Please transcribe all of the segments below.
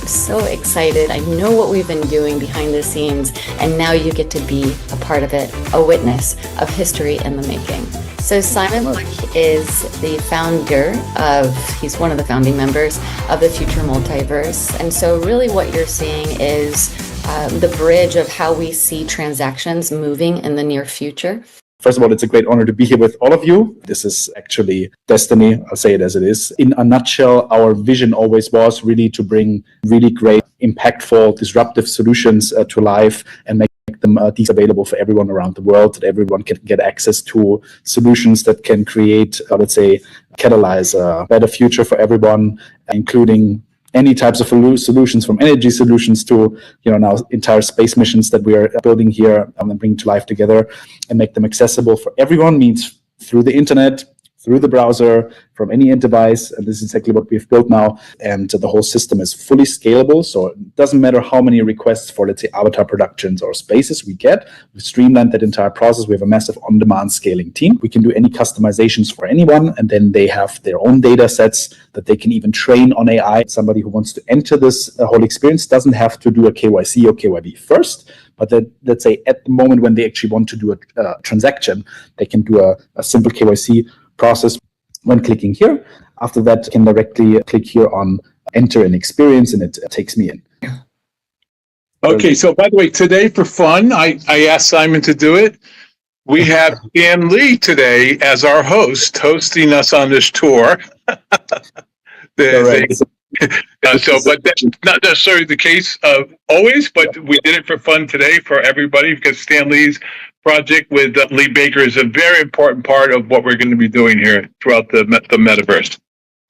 So excited. I know what we've been doing behind the scenes, and now you get to be a part of it, a witness of history in the making. So Simon Buck is the he's one of the founding members of the Future Multiverse. And so really what you're seeing is the bridge of how we see transactions moving in the near future. First of all, it's a great honor to be here with all of you. This is actually destiny. I'll say it as it is. In a nutshell, our vision always was really to bring really great, impactful, disruptive solutions to life and make them available for everyone around the world, that everyone can get access to solutions that can create, catalyze a better future for everyone, including any types of solutions, from energy solutions to, now entire space missions that we are building here and bring to life together and make them accessible for everyone, means through the internet, through the browser, from any device. And this is exactly what we've built now. And the whole system is fully scalable. So it doesn't matter how many requests for, let's say, avatar productions or spaces we get. We've streamlined that entire process. We have a massive on-demand scaling team. We can do any customizations for anyone. And then they have their own data sets that they can even train on AI. Somebody who wants to enter this whole experience doesn't have to do a KYC or KYB first. But let's say at the moment when they actually want to do a transaction, they can do a simple KYC process when clicking here. After that, I can directly click here on enter an experience, and it takes me in. Okay, so by the way, today for fun, I asked Simon to do it. We have Stan Lee today as our host, hosting us on this tour. But that's not necessarily the case always, but we did it for fun today for everybody, because Stan Lee's project with Lee Baker is a very important part of what we're going to be doing here throughout the metaverse.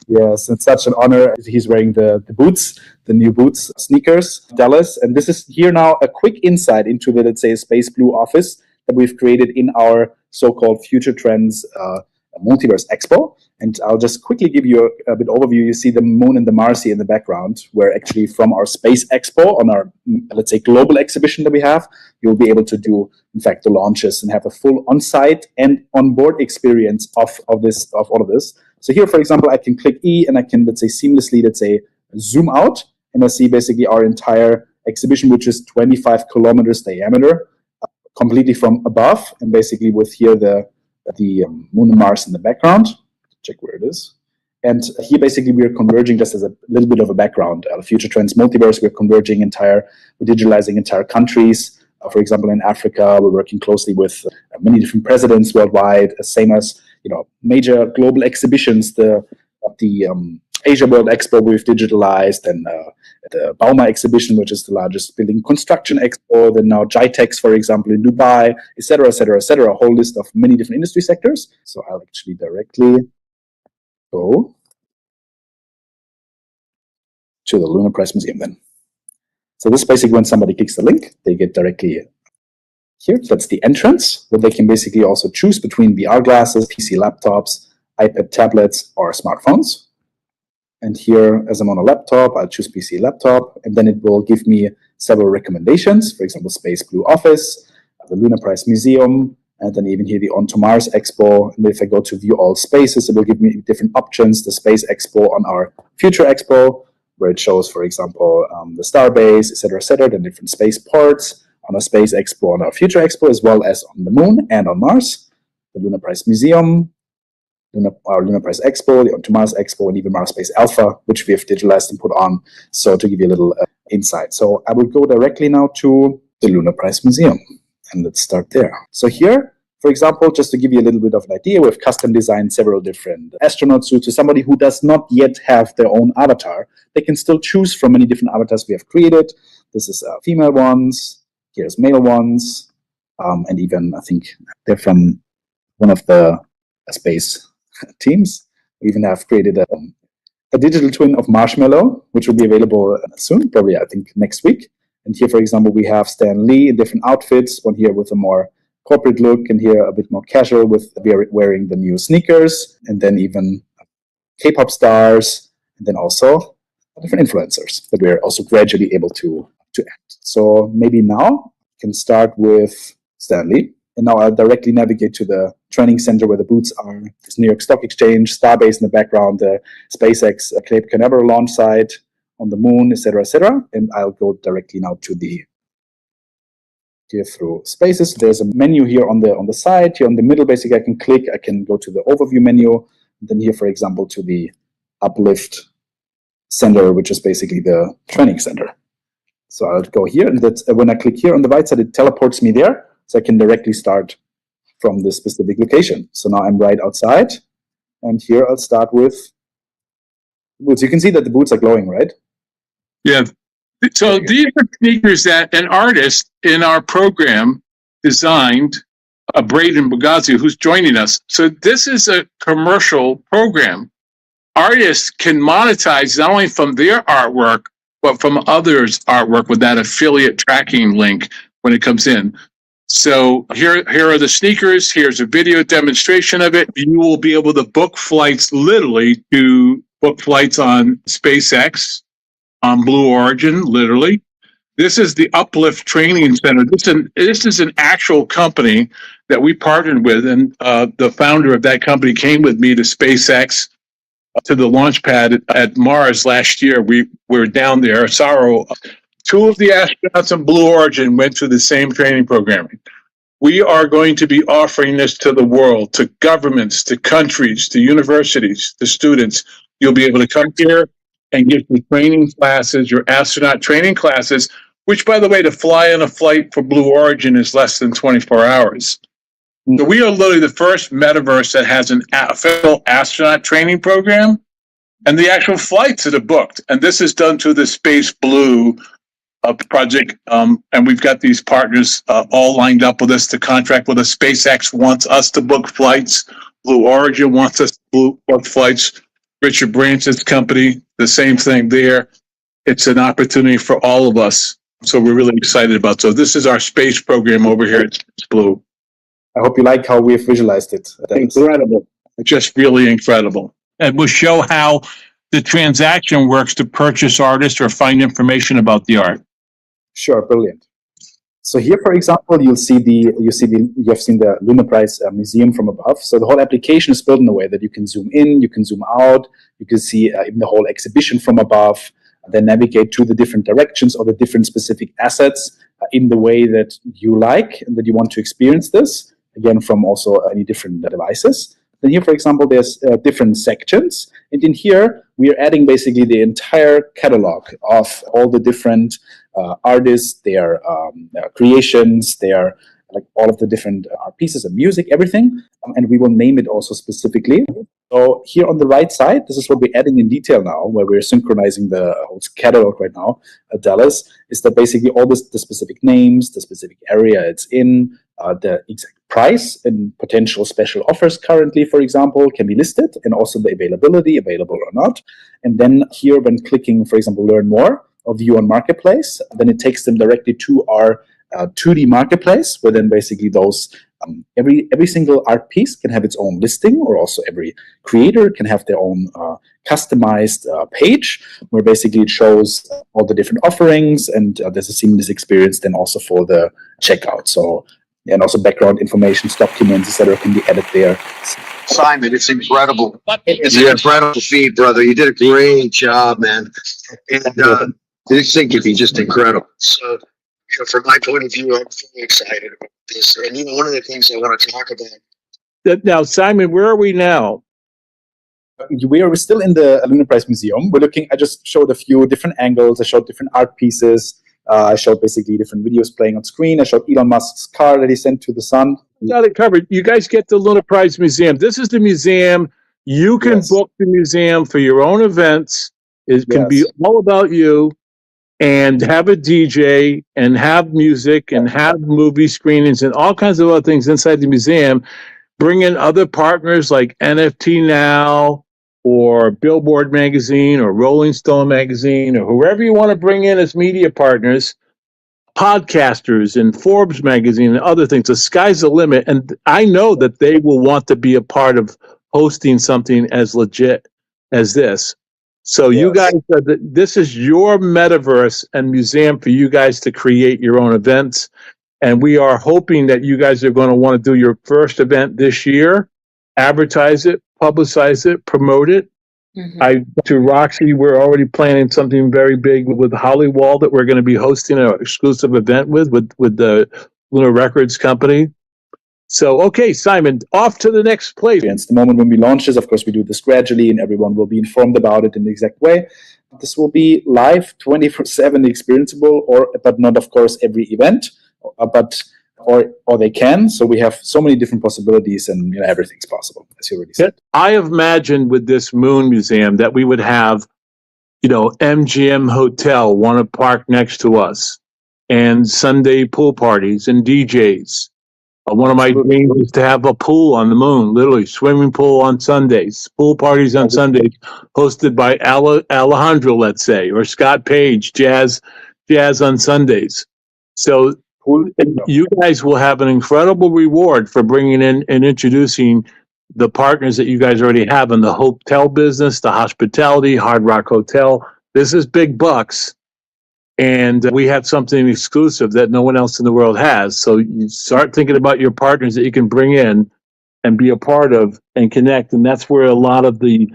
Yes, it's such an honor. He's wearing the boots, the new boots, sneakers, Dallas. And this is here now a quick insight into the, let's say, Space Blue office that we've created in our so-called Future Trends Multiverse Expo. And I'll just quickly give you a bit overview. You see the Moon and the Marcy in the background, where actually from our Space Expo on our, let's say, global exhibition that we have, you'll be able to do, in fact, the launches and have a full on-site and on-board experience of all of this. So here, for example, I can click E and I can, let's say, seamlessly, zoom out, and I see basically our entire exhibition, which is 25 kilometers diameter, completely from above, and basically with here the Moon and Mars in the background. Check where it is. And here, basically, we are converging, just as a little bit of a background, Future Trends Multiverse. We're digitalizing entire countries. For example, in Africa, we're working closely with many different presidents worldwide, same as, major global exhibitions. The Asia World Expo we've digitalized, and the Bauma exhibition, which is the largest building construction expo, then now GITEX, for example, in Dubai, et cetera, a whole list of many different industry sectors. So I'll actually directly go to the Lunar Prize Museum then. So this is basically when somebody clicks the link, they get directly here. That's the entrance, where they can basically also choose between VR glasses, PC laptops, iPad tablets, or smartphones. And here, as I'm on a laptop, I'll choose PC laptop, and then it will give me several recommendations. For example, Space Blue Office, the Lunar Prize Museum, and then even here the On to Mars Expo. And if I go to view all spaces, it will give me different options. The Space Expo on our Future Expo, where it shows, for example, the Starbase, et cetera, the different space ports. On a Space Expo on our Future Expo, as well as on the Moon and on Mars. The Lunar Prize Museum, our Lunar Prize Expo, the On to Mars Expo, and even Mars Space Alpha, which we have digitalized and put on, so to give you a little insight. So I will go directly now to the Lunar Prize Museum, and let's start there. So here, for example, just to give you a little bit of an idea, we've custom designed several different astronaut suits. So somebody who does not yet have their own avatar, they can still choose from many different avatars we have created. This is female ones, here's male ones, and even, I think, they're from one of the space teams. We even have created a digital twin of Marshmallow, which will be available soon, probably I think next week. And here, for example, we have Stan Lee in different outfits, one here with a more corporate look, and here a bit more casual with wearing the new sneakers, and then even K-pop stars, and then also different influencers that we're also gradually able to add. So maybe now I can start with Stan Lee. And now I'll directly navigate to the training center where the booths are. There's New York Stock Exchange, Starbase in the background, the SpaceX Cape Canaveral launch site on the moon, etc., etc. And I'll go directly now to here through Spaces. There's a menu here on the side. Here on the middle, basically, I can click. I can go to the overview menu. And then here, for example, to the Uplift Center, which is basically the training center. So I'll go here, and that's when I click here on the right side, it teleports me there. So I can directly start from this specific location. So now I'm right outside, and here I'll start with boots. You can see that the boots are glowing, right? Yeah. So these are sneakers that an artist in our program designed, Braden Bugazzi, who's joining us. So this is a commercial program. Artists can monetize not only from their artwork, but from others' artwork with that affiliate tracking link when it comes in. So here are the sneakers. Here's a video demonstration of it. You will be able to book flights, literally, to book flights on SpaceX, on Blue Origin, literally. This is the Uplift Training Center. This is an actual company that we partnered with, and the founder of that company came with me to SpaceX, to the launch pad at Mars last year. We were down there. Sorrow. Two of the astronauts in Blue Origin went through the same training program. We are going to be offering this to the world, to governments, to countries, to universities, to students. You'll be able to come here and get your training classes, your astronaut training classes, which, by the way, to fly on a flight for Blue Origin is less than 24 hours. So we are literally the first metaverse that has an official astronaut training program, and the actual flights that are booked. And this is done through the Space Blue project, and we've got these partners all lined up with us to contract with us. SpaceX wants us to book flights. Blue Origin wants us to book flights. Richard Branch's company, the same thing there. It's an opportunity for all of us. So we're really excited about it. So this is our space program over here at Space Blue. I hope you like how we've visualized it. Incredible. Just really incredible. And we'll show how the transaction works to purchase artists or find information about the art. Sure, brilliant. So here, for example, you have seen the Lunar Prize Museum from above. So the whole application is built in a way that you can zoom in, you can zoom out, you can see even the whole exhibition from above, then navigate to the different directions or the different specific assets in the way that you like and that you want to experience this. Again, from also any different devices. Then here, for example, there's different sections. And in here, we are adding basically the entire catalog of all the different artists, their creations, their like all of the different art pieces and music, everything. And we will name it also specifically. So here on the right side, this is what we're adding in detail now, where we're synchronizing the whole catalog right now at Dallas, is that basically all the specific names, the specific area it's in, the exact price and potential special offers currently, for example, can be listed, and also the availability, available or not. And then here, when clicking, for example, learn more or view on Marketplace, then it takes them directly to our 2D Marketplace, where then basically those every single art piece can have its own listing, or also every creator can have their own customized page, where basically it shows all the different offerings, and there's a seamless experience then also for the checkout. So, and also background information, documents, etc., can be added there. Simon, it's incredible. It's an incredible feat, brother. You did a great job, man. And this thing could be just incredible. So, from my point of view, I'm really excited about this. And one of the things I want to talk about. Now, Simon, where are we now? We are still in the Lunar Prize Museum. We're looking. I just showed a few different angles. I showed different art pieces. I showed basically different videos playing on screen. I showed Elon Musk's car that he sent to the sun. Got it covered. You guys get the Lunar Prize Museum. This is the museum. You can book the museum for your own events. It can be all about you, and have a DJ and have music and have movie screenings and all kinds of other things inside the museum. Bring in other partners like NFT Now, or Billboard magazine or Rolling Stone magazine or whoever you want to bring in as media partners, podcasters and Forbes magazine and other things. The sky's the limit. And I know that they will want to be a part of hosting something as legit as this. So you guys, this is your metaverse and museum for you guys to create your own events. And we are hoping that you guys are going to want to do your first event this year, advertise it, publicize it, promote it. To Roxy, we're already planning something very big with Hollywall that we're going to be hosting an exclusive event with the Lunar Records company. So, okay, Simon, off to the next place. It's the moment when we launch this. Of course, we do this gradually and everyone will be informed about it in the exact way. This will be live, 24/7 experienceable, but not, of course, every event, or they can. So we have so many different possibilities, and everything's possible, as you already said. I have imagined with this Moon Museum that we would have, MGM Hotel, want to park next to us, and Sunday pool parties and DJs. One of my dreams is to have a pool on the moon, literally swimming pool on Sundays, pool parties on Sundays, hosted by Alejandro, let's say, or Scott Page, jazz on Sundays. So you guys will have an incredible reward for bringing in and introducing the partners that you guys already have in the hotel business, the hospitality, Hard Rock Hotel. This is big bucks. And we have something exclusive that no one else in the world has. So you start thinking about your partners that you can bring in and be a part of and connect. And that's where a lot of the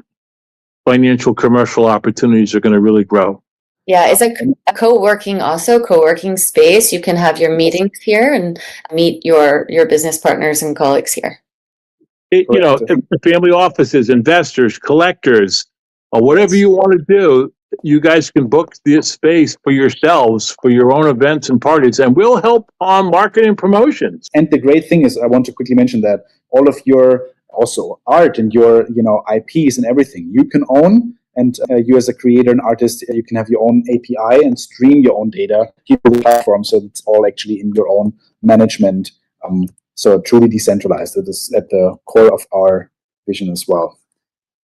financial commercial opportunities are going to really grow. Yeah, it's a co-working space. You can have your meetings here and meet your business partners and colleagues here. Family offices, investors, collectors, or whatever you want to do, you guys can book this space for yourselves, for your own events and parties, and we'll help on marketing promotions. And the great thing is, I want to quickly mention that all of your also art and your IPs and everything you can own. And you as a creator and artist, you can have your own API and stream your own data here on the platform. So it's all actually in your own management. So truly decentralized. It is at the core of our vision as well.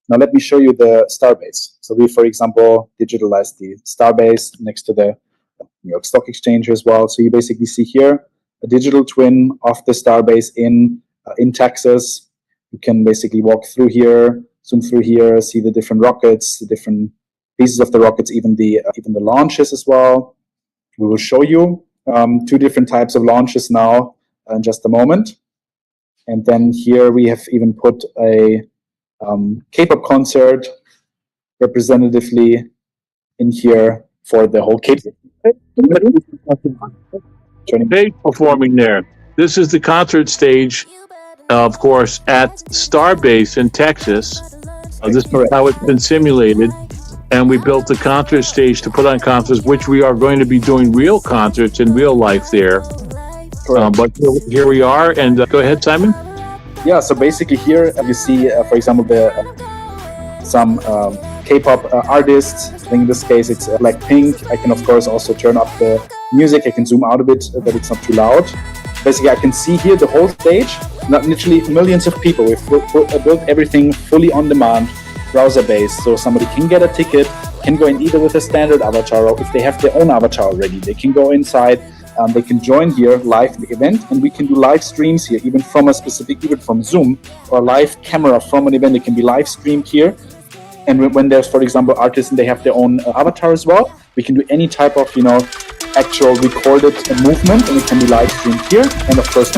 Now let me show you the Starbase. So we, for example, digitalized the Starbase next to the New York Stock Exchange as well. So you basically see here a digital twin of the Starbase in Texas. You can basically walk through here, zoom through here, see the different rockets, the different pieces of the rockets, even the launches as well. We will show you two different types of launches now in just a moment. And then here we have even put a K-pop concert representatively in here for the whole K-pop. Stage performing there. This is the concert stage, of course, at Starbase in Texas. This is how it's been simulated. And we built a concert stage to put on concerts, which we are going to be doing real concerts in real life there. But here we are. And go ahead, Simon. Yeah, so basically here you see, for example, some K-pop artists. In this case, it's Blackpink. I can, of course, also turn up the music. I can zoom out a bit, that it's not too loud. Basically, I can see here the whole stage, not literally millions of people. We've built everything fully on demand, browser-based, so somebody can get a ticket, can go in either with a standard avatar, or if they have their own avatar already, they can go inside. They can join here live the event, and we can do live streams here, even from from Zoom, or live camera from an event. It can be live streamed here. And when there's, for example, artists and they have their own avatar as well, we can do any type of, actual recorded movement, and it can be live streamed here. And of course,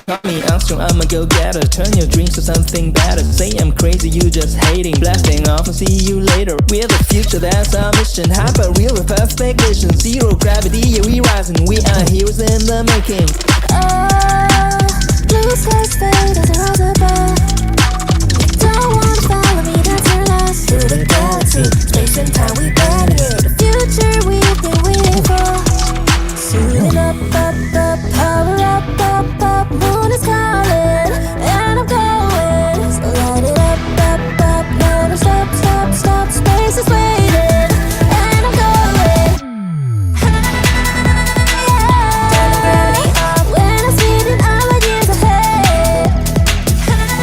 Call me Armstrong, I'm a go-getter. Turn your dreams to something better. Say I'm crazy, you just hating. Blasting off and see you later. We're the future, that's our mission. Hyper real with perfect vision. Zero gravity, yeah, we rising. We are heroes in the making. Blue sky state as a rose above. Don't want to follow me, that's your loss. To the galaxy, space and time, we got here. The future we've been waiting for. Suiting up, power up, moon is calling, and I'm going. So light it up, never stop, space is waiting, and I'm going. Turning gravity up when I'm speeding, I'm like years ahead. Turning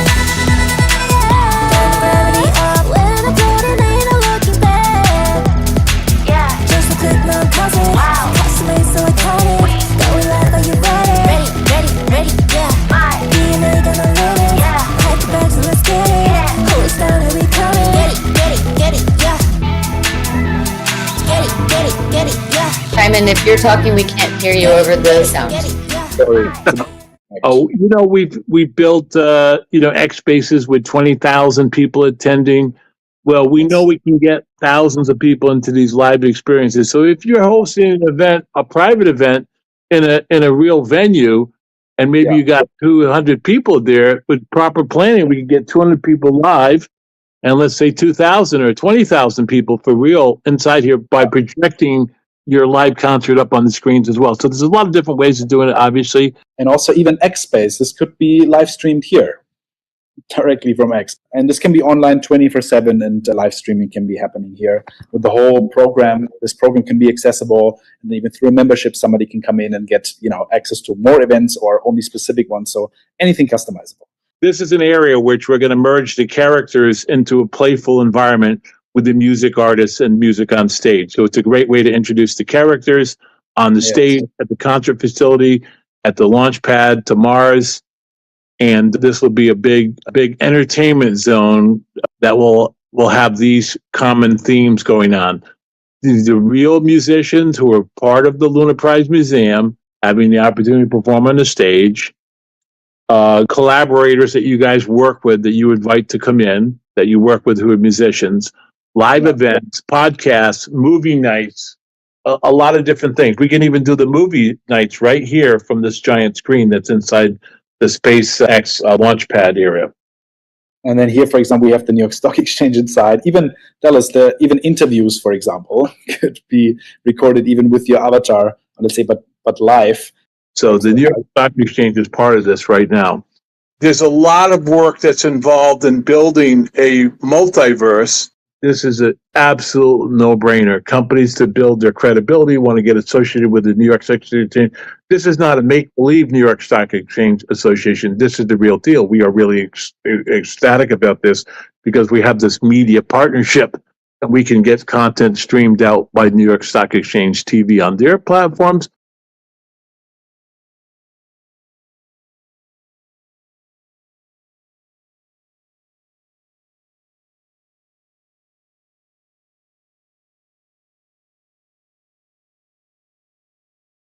gravity up when Simon, if you're talking, we can't hear you over the sound. Sorry. Oh, we've built X spaces with 20,000 people attending. Well, we know we can get thousands of people into these live experiences. So if you're hosting an event, a private event in a real venue, and maybe you got 200 people there, with proper planning, we can get 200 people live, and let's say 2,000 or 20,000 people for real inside here by projecting your live concert up on the screens as well. So there's a lot of different ways of doing it, obviously. And also even X Space. This could be live streamed here directly from X. And this can be online 24/7, and live streaming can be happening here with the whole program. This program can be accessible, and even through a membership, somebody can come in and get access to more events or only specific ones. So anything customizable. This is an area which we're going to merge the characters into a playful environment with the music artists and music on stage. So it's a great way to introduce the characters on the stage, at the concert facility, at the launch pad, to Mars. And this will be a big entertainment zone that will have these common themes going on. These are real musicians who are part of the Luna Prize Museum, having the opportunity to perform on the stage. Collaborators that you guys work with, that you invite to come in, that you work with, who are musicians. Live events, podcasts, movie nights, a lot of different things. We can even do the movie nights right here from this giant screen that's inside the SpaceX launch pad area. And then here, for example, we have the New York Stock Exchange inside. Even, Dallas, even interviews, for example, could be recorded even with your avatar, let's say, but live. So the New York Stock Exchange is part of this right now. There's a lot of work that's involved in building a multiverse. This is an absolute no-brainer. Companies, to build their credibility, want to get associated with the New York Stock Exchange. This is not a make-believe New York Stock Exchange Association. This is the real deal. We are really ecstatic about this because we have this media partnership, and we can get content streamed out by New York Stock Exchange TV on their platforms,